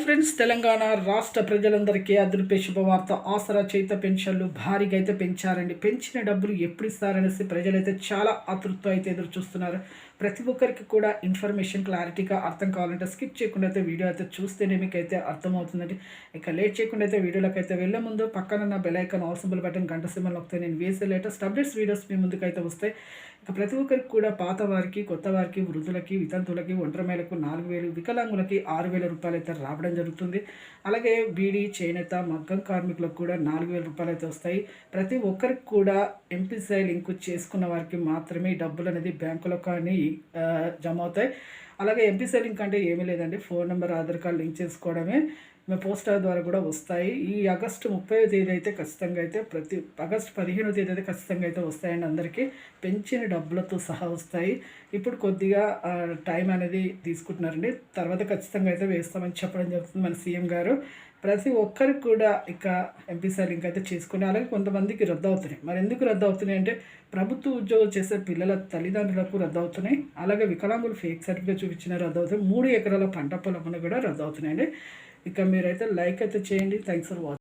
Friends, Telangana రాష్ట్ర ప్రజలందరికీ అదృపే శుభవార్త. ఆసరా చేత పెన్షన్లు భారీగా అయితే పెంచారండి. పెంచిన డబ్బులు ఎప్పుడు ఇస్తారనేసి ప్రజలైతే చాలా ఆతృతతో అయితే ఎదురు చూస్తున్నారు. ప్రతి ఒక్కరికి కూడా ఇన్ఫర్మేషన్ క్లారిటీగా అర్థం కావాలంటే స్కిప్ చేయకుండా అయితే వీడియో అయితే చూస్తేనే మీకైతే అర్థమవుతుందండి. ఇక లేట్ చేయకుండా అయితే వీడియోలోకి అయితే వెళ్ళే ముందు పక్కన bell icon all symbol button గంట సింబల్ నొక్కితే నేను వేసే లేటెస్ట్ అప్డేట్స్ వీడియోస్ మీ ముందుకైతే వస్తాయి. ఇక ప్రతి ఒక్కరికి కూడా పాత వారికి, కొత్త వారికి, వృద్ధులకి, వితంతువులకి, ఒంటరి మహిళలకు 4,000, వికలాంగులకి 6,000 రూపాయలు అయితే రావడం జరుగుతుంది. అలాగే బీడీ, చేనేత, మగ్గం కార్మికులకు కూడా 4,000 రూపాయలు అయితే వస్తాయి. ప్రతి ఒక్కరికి కూడా ఎంపీసీ లింక్ చేసుకున్న వారికి మాత్రమే డబ్బులు అనేది బ్యాంకులో కానీ జమ అవుతాయి. అలాగే ఎంపీసీ లింక్ అంటే ఏమీ లేదండి, phone number, Aadhaar card link చేసుకోవడమే. పోస్టర్ ద్వారా కూడా వస్తాయి. ఈ ఆగస్టు 30వ తేదీ అయితే ఖచ్చితంగా అయితే ఆగస్టు 15వ తేదీ అయితే ఖచ్చితంగా అయితే వస్తాయండి. అందరికీ పెంచిన డబ్బులతో సహా వస్తాయి. ఇప్పుడు కొద్దిగా టైం అనేది తీసుకుంటున్నారండి. తర్వాత ఖచ్చితంగా అయితే వేస్తామని చెప్పడం జరుగుతుంది మన సీఎం గారు. ప్రతి ఒక్కరికి కూడా ఇక ఎంపీసీ లింక్ అయితే చేసుకుని, అలాగే కొంతమందికి రద్దు అవుతున్నాయి. మరి ఎందుకు రద్దు అవుతున్నాయి అంటే ప్రభుత్వ ఉద్యోగం చేసే పిల్లల తల్లిదండ్రులకు రద్దు అవుతున్నాయి. అలాగే వికలాంగులు ఫేక్ సర్టిఫికేట్ చూపించిన రద్దు అవుతాయి. 3 ఎకరాల పంట పొలమును కూడా రద్దు అవుతున్నాయండి. ఇక మీరైతే లైక్ అయితే చేయండి. Thanks for watching.